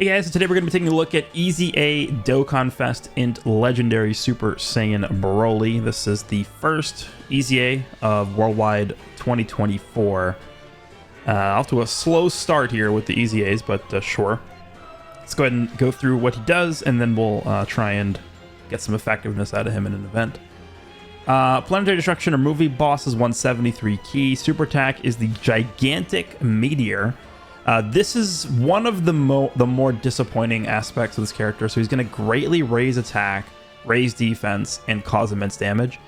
Hey guys, so today we're going to be taking a look at EZA Dokkan Fest INT Legendary Super Saiyan Broly. This is the first EZA of Worldwide 2024. Off to a slow start here with the EZAs, but sure. Let's go ahead and go through what he does, and then we'll try and get some effectiveness out of him in an event. Planetary Destruction or Movie Boss is 173 key. Super Attack is the Gigantic Meteor. This is one of the more disappointing aspects of this character. So he's going to greatly raise attack, raise defense, and cause immense damage.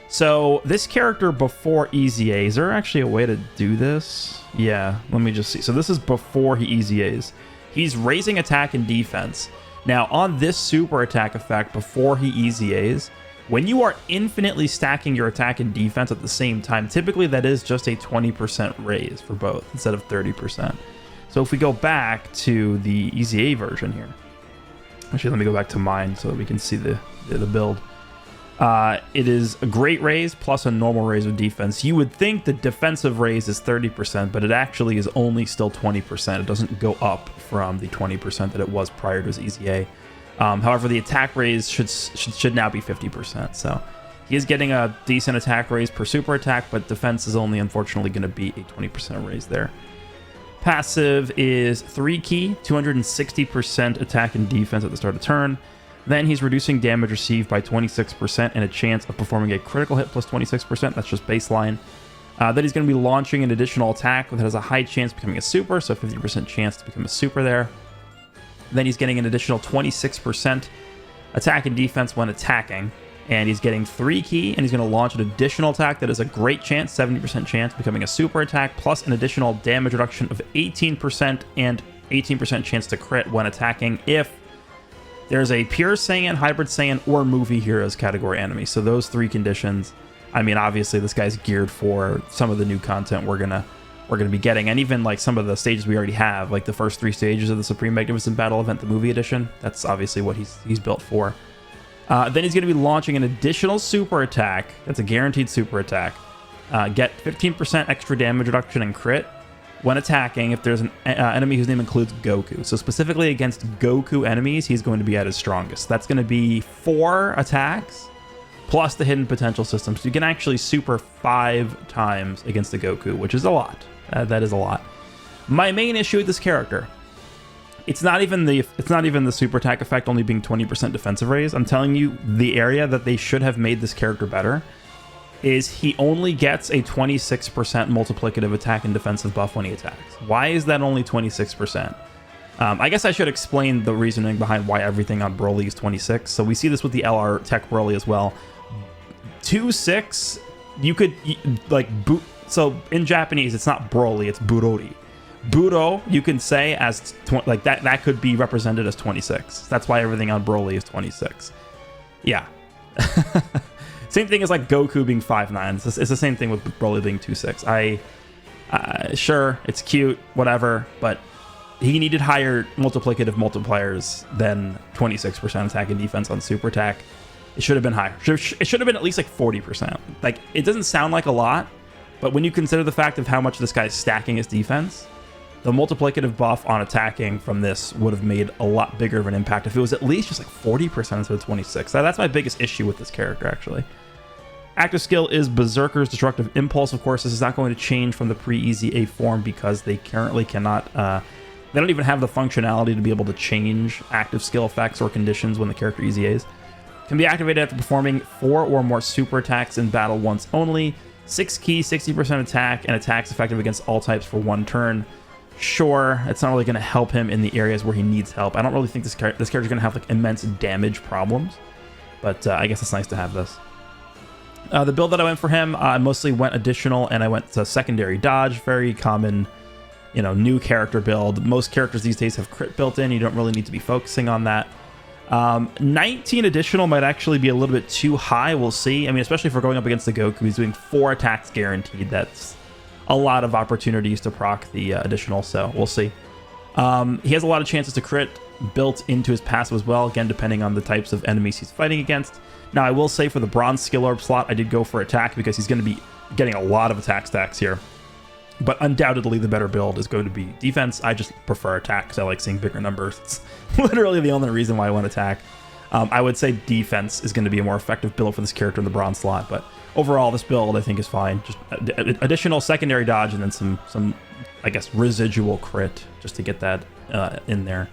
So this character before EZA, is there actually a way to do this? Yeah, let me just see. So this is before he EZAs. He's raising attack and defense. Now on this super attack effect before he EZAs, when you are infinitely stacking your attack and defense at the same time, typically that is just a 20% raise for both instead of 30%. So if we go back to the EZA version here, actually let me go back to mine so that we can see the build. It is a great raise plus a normal raise with defense. You would think the defensive raise is 30%, but it actually is only still 20%. It doesn't go up from the 20% that it was prior to his EZA. However, the attack raise should now be 50%. So he is getting a decent attack raise per super attack, but defense is only unfortunately going to be a 20% raise there. Passive is 3 key, 260% attack and defense at the start of turn. Then he's reducing damage received by 26% and a chance of performing a critical hit plus 26%. That's just baseline. Then he's going to be launching an additional attack that has a high chance of becoming a super, so 50% chance to become a super there. Then he's getting an additional 26% attack and defense when attacking. And he's getting 3 key, and he's going to launch an additional attack that is a great chance, 70% chance, becoming a super attack, plus an additional damage reduction of 18% and 18% chance to crit when attacking if there's a Pure Saiyan, Hybrid Saiyan, or Movie Heroes category enemy. So those 3 conditions. I mean, obviously this guy's geared for some of the new content we're gonna be getting, and even like some of the stages we already have, like the first 3 stages of the Supreme Magnificent Battle event, the movie edition. That's obviously what he's built for. Then he's going to be launching an additional super attack. That's a guaranteed super attack. Get 15% extra damage reduction and crit when attacking if there's an enemy whose name includes Goku. So specifically against Goku enemies, he's going to be at his strongest. That's going to be 4 attacks plus the hidden potential system. So you can actually super 5 times against the Goku, which is a lot. That is a lot. My main issue with this character, it's not even the super attack effect only being 20% defensive raise. I'm telling you, the area that they should have made this character better is he only gets a 26% multiplicative attack and defensive buff when he attacks. Why is that only 26%? I guess I should explain the reasoning behind why everything on Broly is 26. So we see this with the LR Tech Broly as well. 2-6, you could like boot. So in Japanese, it's not Broly, it's Burori. Buro, you can say as like that could be represented as 26. That's why everything on Broly is 26. Yeah. Same thing as like Goku being 5'9". It's the same thing with Broly being 2'6". Sure, it's cute, whatever, but he needed higher multiplicative multipliers than 26% attack and defense on super attack. It should have been higher. It should have been at least like 40%. Like, it doesn't sound like a lot, but when you consider the fact of how much this guy's stacking his defense, the multiplicative buff on attacking from this would have made a lot bigger of an impact if it was at least just like 40% instead of 26. That's my biggest issue with this character, actually. Active skill is Berserker's Destructive Impulse. Of course, this is not going to change from the pre-EZA form because they currently cannot... they don't even have the functionality to be able to change active skill effects or conditions when the character EZAs. Can be activated after performing 4 or more super attacks in battle once only. 6 key, 60% attack, and attacks effective against all types for 1 turn. Sure, it's not really going to help him in the areas where he needs help. I don't really think this character's going to have like immense damage problems, but I guess it's nice to have this. The build that I went for him, I mostly went additional, and I went to secondary dodge. Very common, new character build. Most characters these days have crit built in. You don't really need to be focusing on that. 19 additional might actually be a little bit too high. We'll see. I mean, especially if we're going up against the Goku, he's doing 4 attacks guaranteed. That's a lot of opportunities to proc the additional, so we'll see. He has a lot of chances to crit built into his passive as well, again, depending on the types of enemies he's fighting against. Now, I will say for the Bronze Skill Orb slot, I did go for attack because he's going to be getting a lot of attack stacks here. But undoubtedly, the better build is going to be defense. I just prefer attack because I like seeing bigger numbers. It's literally the only reason why I want attack. I would say defense is going to be a more effective build for this character in the bronze slot. But overall, this build, I think, is fine. Just additional secondary dodge and then some I guess, residual crit just to get that in there.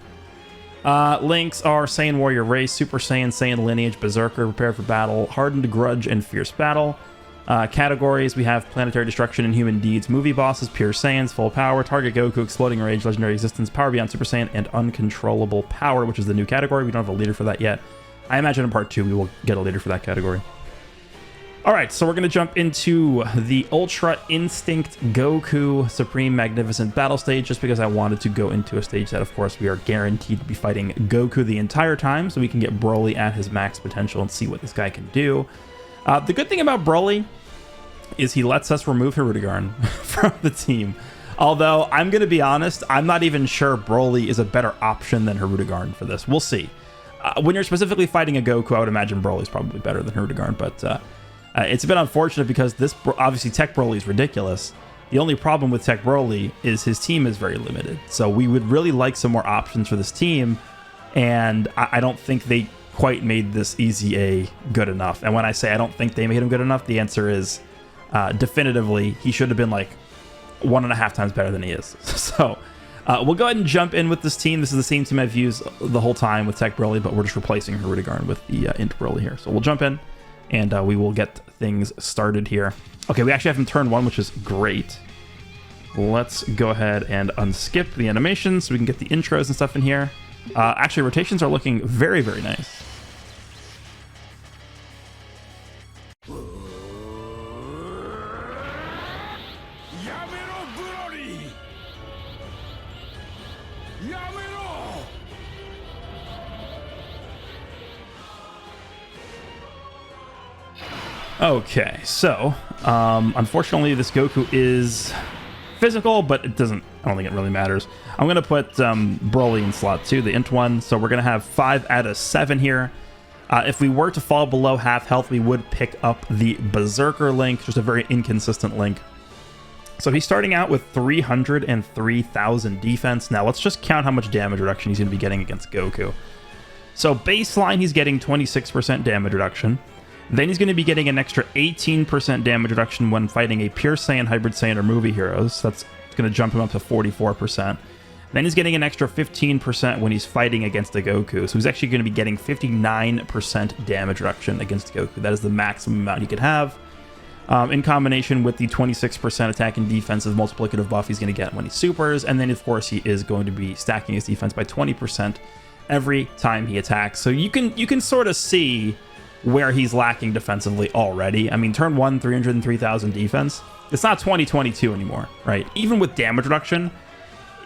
Links are Saiyan Warrior Race, Super Saiyan, Saiyan Lineage, Berserker, Prepared for Battle, Hardened Grudge, and Fierce Battle. Categories, we have Planetary Destruction and Human Deeds, Movie Bosses, Pure Saiyans, Full Power, Target Goku, Exploding Rage, Legendary Existence, Power Beyond Super Saiyan, and Uncontrollable Power, which is the new category. We don't have a leader for that yet. I imagine in part 2 we will get a leader for that category. Alright, so we're going to jump into the Ultra Instinct Goku Supreme Magnificent Battle stage, just because I wanted to go into a stage that, of course, we are guaranteed to be fighting Goku the entire time, so we can get Broly at his max potential and see what this guy can do. The good thing about Broly is he lets us remove Hirudegarn from the team. Although, I'm going to be honest, I'm not even sure Broly is a better option than Hirudegarn for this. We'll see. When you're specifically fighting a Goku, I would imagine Broly's probably better than Hirudegarn, but it's a bit unfortunate because this, obviously, Tech Broly is ridiculous. The only problem with Tech Broly is his team is very limited. So we would really like some more options for this team, and I don't think they quite made this EZA good enough. And when I say I don't think they made him good enough, the answer is definitively he should have been like 1.5 times better than he is. So we'll go ahead and jump in with this team. This is the same team I've used the whole time with Tech Broly, but we're just replacing Hirudegarn with the INT Broly here. So we'll jump in and we will get things started here. Okay, we actually have him turn 1, which is great. Let's go ahead and unskip the animations so we can get the intros and stuff in here. Actually, rotations are looking very, very nice. Okay, so unfortunately this Goku is physical, but it doesn't, I don't think it really matters. I'm going to put Broly in slot 2, the INT one, so we're going to have 5 out of 7 here. If we were to fall below half health, we would pick up the Berserker link, just a very inconsistent link. So he's starting out with 303,000 defense. Now let's just count how much damage reduction he's going to be getting against Goku. So baseline, he's getting 26% damage reduction. Then he's going to be getting an extra 18% damage reduction when fighting a Pure Saiyan, Hybrid Saiyan, or Movie Heroes. That's going to jump him up to 44%. Then he's getting an extra 15% when he's fighting against a Goku. So he's actually going to be getting 59% damage reduction against Goku. That is the maximum amount he could have. In combination with the 26% attack and defensive multiplicative buff he's going to get when he supers. And then, of course, he is going to be stacking his defense by 20% every time he attacks. So you can sort of see where he's lacking defensively already. I mean, turn 1, 303,000 defense. It's not 2022 anymore, right? Even with damage reduction,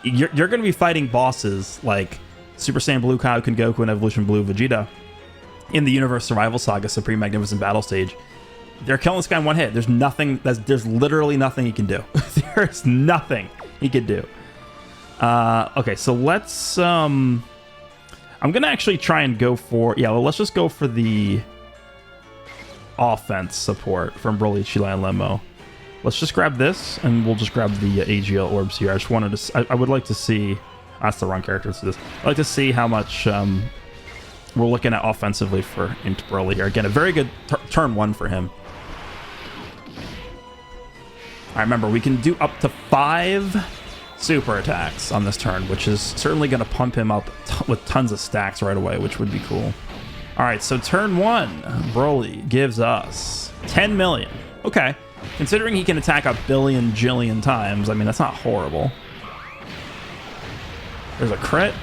you're going to be fighting bosses like Super Saiyan Blue Kaioken Goku and Evolution Blue Vegeta in the Universe Survival Saga Supreme Magnificent Battle stage. They're killing this guy in one hit. There's literally nothing he can do. There's nothing he could do. Okay, so let's I'm gonna actually try and go for, let's just go for the offense support from Broly, Chila, and Lemmo. Let's just grab this, and we'll just grab the AGL orbs here. I just wanted to, I would like to see, that's the wrong character to this. I'd like to see how much we're looking at offensively for INT Broly here. Again, a very good turn 1 for him. I remember we can do up to 5 super attacks on this turn, which is certainly going to pump him up with tons of stacks right away, which would be cool. All right, so turn 1, Broly gives us 10 million. Okay, considering he can attack a billion jillion times, I mean, that's not horrible. There's a crit.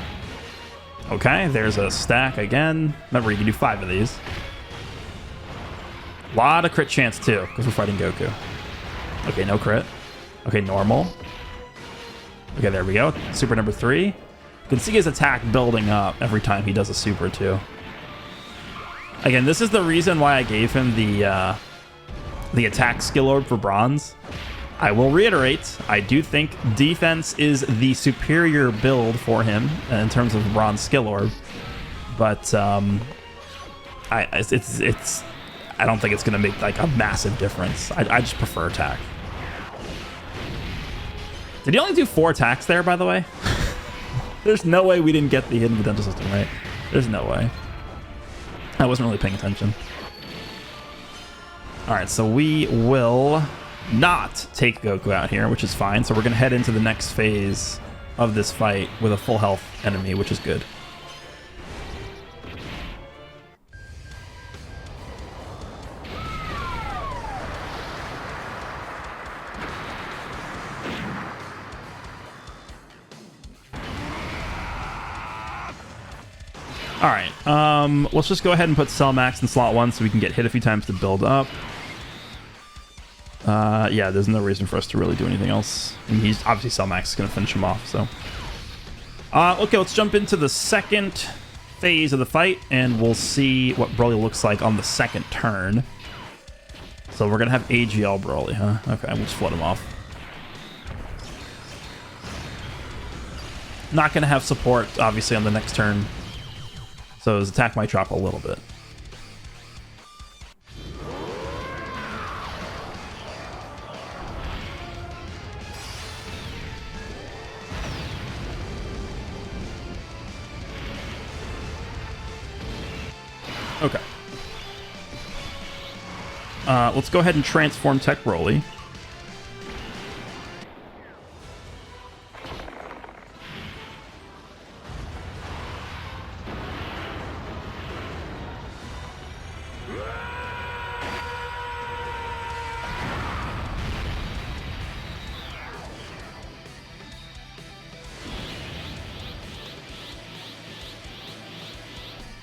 Okay, there's a stack again. Remember, you can do 5 of these. A lot of crit chance, too, because we're fighting Goku. Okay, no crit. Okay, normal. Okay, there we go. Super number 3. You can see his attack building up every time he does a super, too. Again, this is the reason why I gave him the attack skill orb for bronze. I will reiterate, I do think defense is the superior build for him in terms of bronze skill orb, but I don't think it's going to make like a massive difference. I just prefer attack. Did he only do 4 attacks there, by the way? There's no way we didn't get the hidden potential system, right? There's no way. I wasn't really paying attention. All right, so we will not take Goku out here, which is fine. So we're going to head into the next phase of this fight with a full health enemy, which is good. All right, let's just go ahead and put Cell Max in slot 1 so we can get hit a few times to build up. Yeah, there's no reason for us to really do anything else. And he's obviously Cell Max is going to finish him off, so. Okay, let's jump into the second phase of the fight, and we'll see what Broly looks like on the second turn. So we're going to have AGL Broly, huh? Okay, we'll just flood him off. Not going to have support, obviously, on the next turn. So his attack might drop a little bit. Okay. Let's go ahead and transform Tech Broly.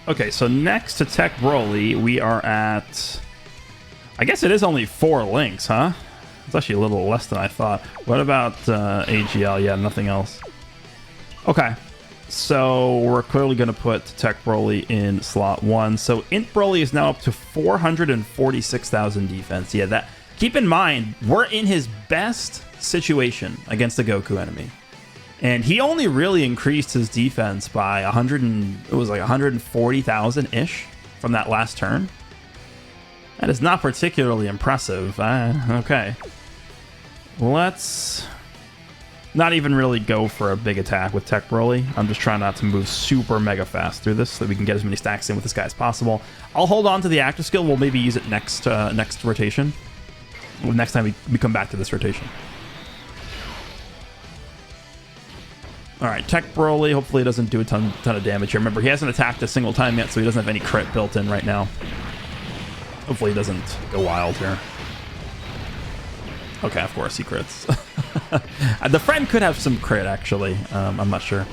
Okay, so next to Tech Broly, we are at... I guess it is only 4 links, huh? It's actually a little less than I thought. What about AGL? Yeah, nothing else. Okay, so we're clearly going to put Tech Broly in slot 1. So INT Broly is now up to 446,000 defense. Yeah, that. Keep in mind, we're in his best situation against the Goku enemy. And he only really increased his defense by 140,000-ish from that last turn. That is not particularly impressive. Okay. Let's not even really go for a big attack with Tech Broly. I'm just trying not to move super mega fast through this so that we can get as many stacks in with this guy as possible. I'll hold on to the active skill. We'll maybe use it next rotation. Next time we come back to this rotation. All right, Tech Broly, hopefully it doesn't do a ton of damage here. Remember, he hasn't attacked a single time yet, so he doesn't have any crit built in right now. Hopefully he doesn't go wild here. Okay, of course he crits. The friend could have some crit, actually. I'm not sure.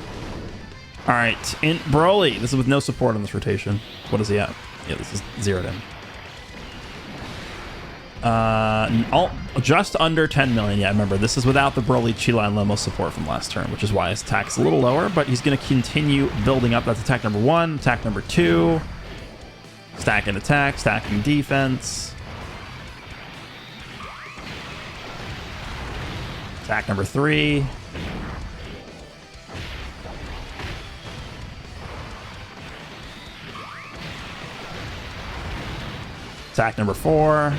All right, INT Broly. This is with no support on this rotation. What is he at? Yeah, this is zeroed in. Just under 10 million. Yeah, remember, this is without the Broly Chila and Lomo support from last turn, which is why his attack's a little lower, but he's going to continue building up. That's attack number 1, attack number 2. Stacking attack, stacking defense. Attack number 3. Attack number 4.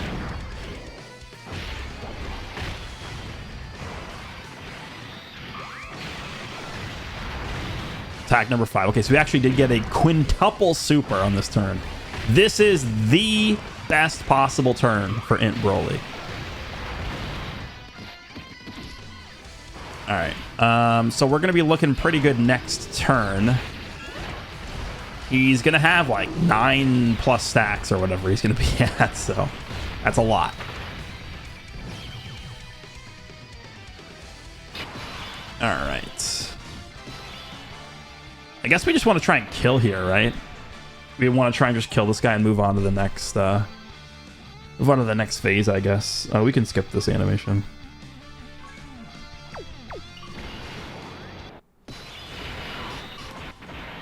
Attack number 5. Okay, so we actually did get a quintuple super on this turn. This is the best possible turn for INT Broly. All right, so we're going to be looking pretty good next turn. He's going to have like 9+ stacks or whatever he's going to be at, so that's a lot. All right. I guess we just want to try and kill here, right? We want to try and just kill this guy and move on to the next phase, I guess. We can skip this animation.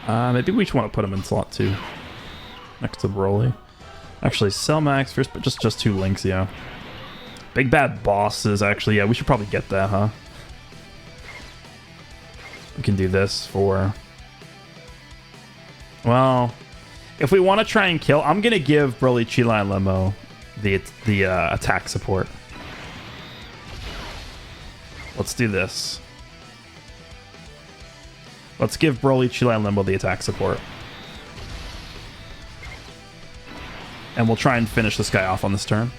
Maybe we just want to put him in slot 2 next to Broly. Actually, Cell Max first, but just 2 links, yeah. Big Bad Bosses, actually, yeah, we should probably get that, huh? We can do this for... Well, if we want to try and kill, I'm going to give Broly Chila and Lemo the attack support. let's do this. Let's give Broly, Chile, and Limbo the attack support. And we'll try and finish this guy off on this turn.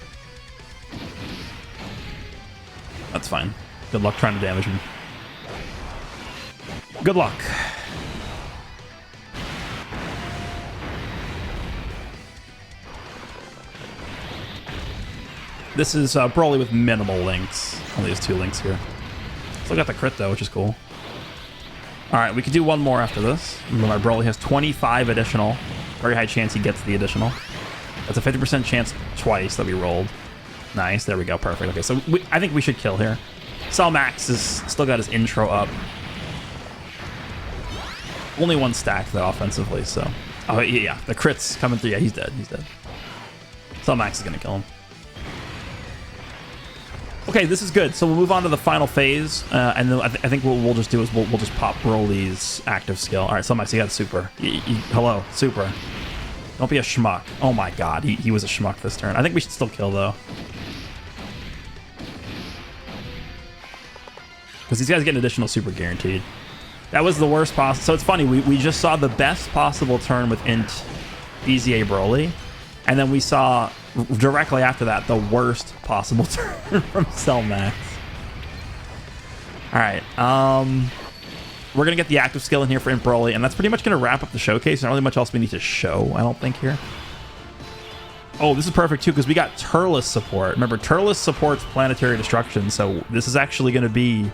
That's fine. Good luck trying to damage him. Good luck. This is Broly with minimal links. Only has 2 links here. Still got the crit though, which is cool. Alright, we could do one more after this. My Broly has 25 additional. Very high chance he gets the additional. That's a 50% chance twice that we rolled. Nice, there we go, perfect. Okay, so I think we should kill here. Cell Max has still got his intro up. Only 1 stack though offensively, so... Oh yeah, the crit's coming through. Yeah, he's dead, he's dead. Cell Max is gonna kill him. Okay, this is good. So we'll move on to the final phase, and then I think what we'll just do is we'll just pop Broly's active skill. All right, so Max, you got a super. Hello, super. Don't be a schmuck. Oh my god, he was a schmuck this turn. I think we should still kill, though. Because these guys get an additional super guaranteed. That was the worst possible. So it's funny, we just saw the best possible turn with INT EZA Broly, and then we saw directly after that the worst possible turn from Cell Max. All right, we're gonna get the active skill in here for INT Broly, and that's pretty much gonna wrap up the showcase. Not really much else we need to show, I don't think, here. Oh, this is perfect too, because we got Turles support. Remember, Turles supports planetary destruction, so this is actually gonna be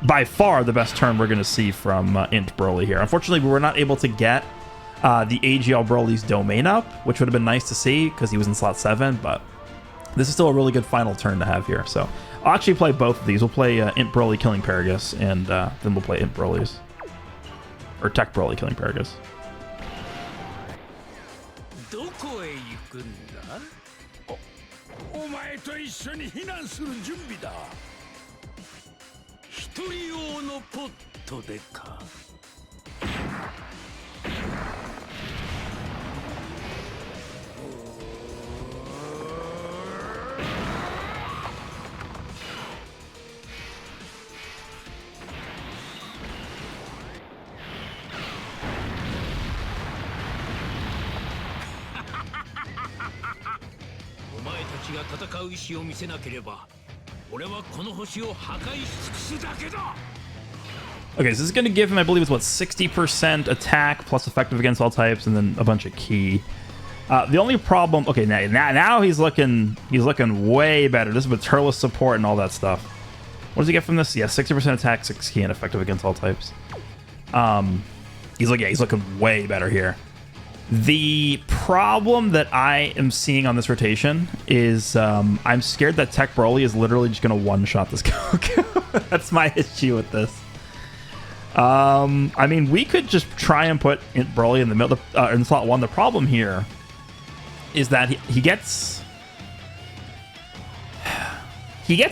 by far the best turn we're gonna see from INT Broly here. Unfortunately, we were not able to get the AGL Broly's domain up, which would have been nice to see because he was in slot 7, but this is still a really good final turn to have here. So I'll actually play both of these. We'll play INT Broly killing Paragus, and then we'll play INT Broly's. Or Tech Broly killing Paragus. Okay, so this is going to give him, I believe it's what, 60% attack plus effective against all types, and then a bunch of key. The only problem, okay, now he's looking way better. This is with Turles support and all that stuff. What does he get from this? Yeah, 60% attack, 6 key, and effective against all types. He's looking way better here. The problem that I am seeing on this rotation is I'm scared that Tech Broly is literally just going to one-shot this Goku. That's my issue with this. I mean, we could just try and put INT Broly in the middle, in slot 1. The problem here is that he gets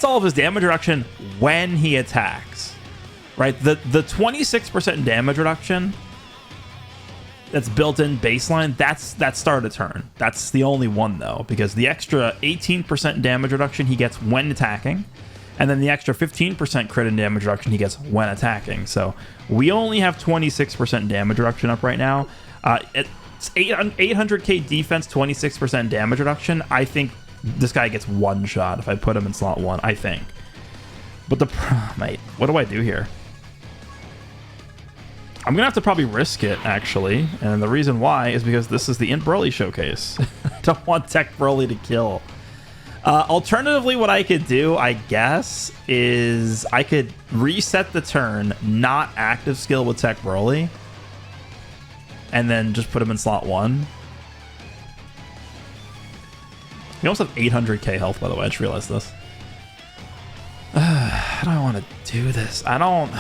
all of his damage reduction when he attacks, right? The 26% damage reduction that's built in baseline, that's start of turn. That's the only one though, because the extra 18% damage reduction he gets when attacking, and then the extra 15% crit and damage reduction he gets when attacking. So we only have 26% damage reduction up right now. It's 800k defense, 26% damage reduction. I think this guy gets one shot if I put him in slot 1, I think. But mate, what do I do here? I'm gonna have to probably risk it, actually, and the reason why is because this is the INT Broly showcase. I don't want Tech Broly to kill. Alternatively, what I could do, I guess, is I could reset the turn, not active skill with Tech Broly, and then just put him in slot 1. He also have 800k health, by the way. I just realized this. I don't want to do this. I don't...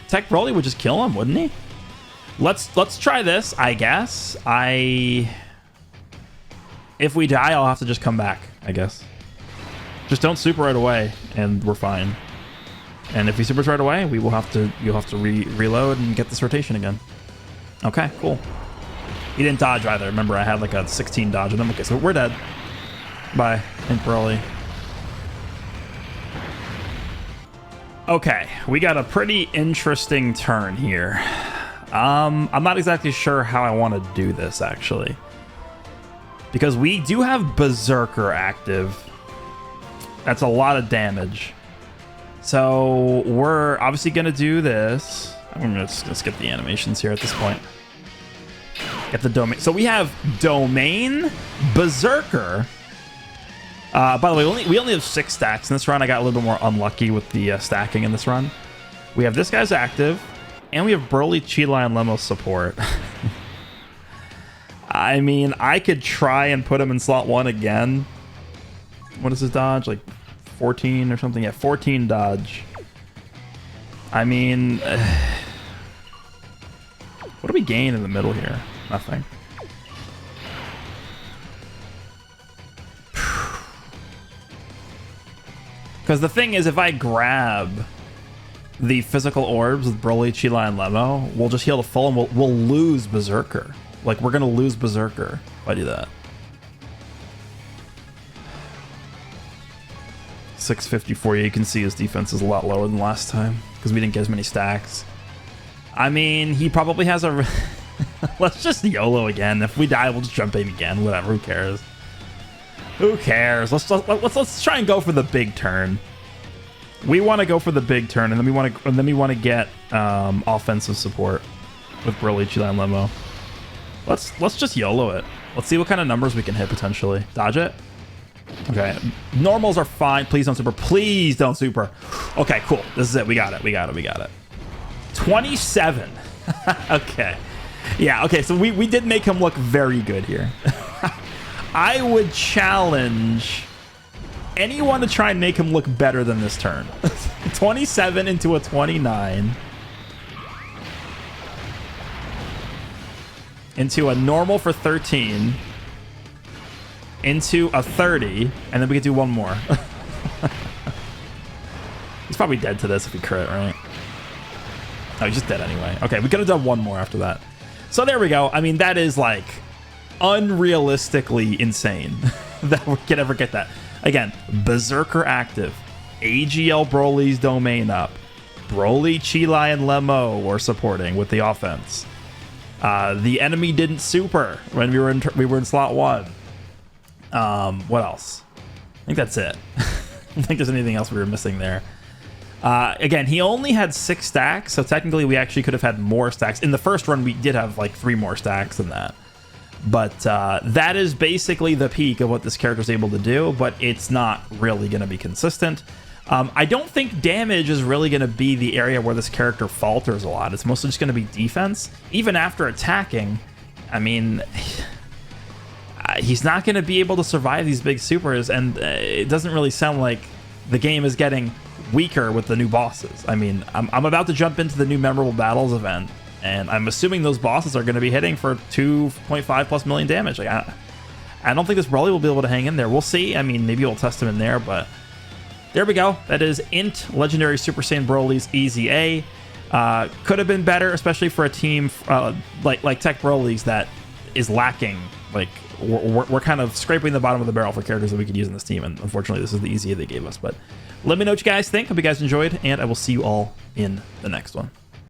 Tech Broly would just kill him, wouldn't he? Let's try this, I guess. If we die, I'll have to just come back, I guess. Just don't super right away, and we're fine. And if he supers right away, you'll have to reload and get this rotation again. Okay, cool. He didn't dodge either. Remember, I had like a 16 dodge on him. Okay, so we're dead. Bye, INT Broly. Okay, we got a pretty interesting turn here. I'm not exactly sure how I want to do this, actually. Because we do have Berserker active. That's a lot of damage. So we're obviously going to do this. I'm going to skip the animations here at this point. Get the domain. So we have Domain, Berserker. By the way, we only have 6 stacks in this run. I got a little bit more unlucky with the stacking in this run. We have this guy's active, and we have Broly, Chila, and Lemo support. I mean, I could try and put him in slot 1 again. What is his dodge? Like 14 or something? Yeah, 14 dodge. I mean, what do we gain in the middle here? Nothing. Because the thing is, if I grab the physical orbs with Broly, Chila, and Lemo, we'll just heal to full and we'll lose Berserker. Like, we're going to lose Berserker if I do that. 654, you can see his defense is a lot lower than last time because we didn't get as many stacks. I mean, he probably has a... Let's just YOLO again. If we die, we'll just jump in again. Whatever, who cares? Who cares? Let's try and go for the big turn. We want to go for the big turn, and then we want to get offensive support with Broly, Chila, and Lemo. Let's just YOLO it. Let's see what kind of numbers we can hit potentially. Dodge it. Okay, normals are fine. Please don't super. Please don't super. Okay, cool. This is it. We got it. We got it. We got it. 27. Okay. Yeah. Okay. So we did make him look very good here. I would challenge anyone to try and make him look better than this turn. 27 into a 29. Into a normal for 13. Into a 30. And then we could do one more. He's probably dead to this if he crit, right? Oh, he's just dead anyway. Okay, we could have done one more after that. So there we go. I mean, that is like unrealistically insane that we could ever get that. Again, Berserker active, AGL Broly's domain up, Broly, Chila, and Lemo were supporting with the offense. The enemy didn't super when we were in slot 1. What else? I think that's it. I don't think there's anything else we were missing there. Again, he only had 6 stacks, so technically we actually could have had more stacks. In the first run, we did have like 3 more stacks than that. But that is basically the peak of what this character is able to do, but it's not really going to be consistent. I don't think damage is really going to be the area where this character falters a lot. It's mostly just going to be defense. Even after attacking, I mean, he's not going to be able to survive these big supers, and it doesn't really sound like the game is getting weaker with the new bosses. I mean, I'm about to jump into the new Memorable Battles event, and I'm assuming those bosses are going to be hitting for 2.5 plus million damage. Like, I don't think this Broly will be able to hang in there. We'll see. I mean, maybe we'll test him in there, but there we go. That is INT Legendary Super Saiyan Broly's EZA. Could have been better, especially for a team like Tech Broly's that is lacking. Like, we're kind of scraping the bottom of the barrel for characters that we could use in this team, and unfortunately this is the EZA they gave us. But let me know what you guys think. Hope you guys enjoyed, and I will see you all in the next one.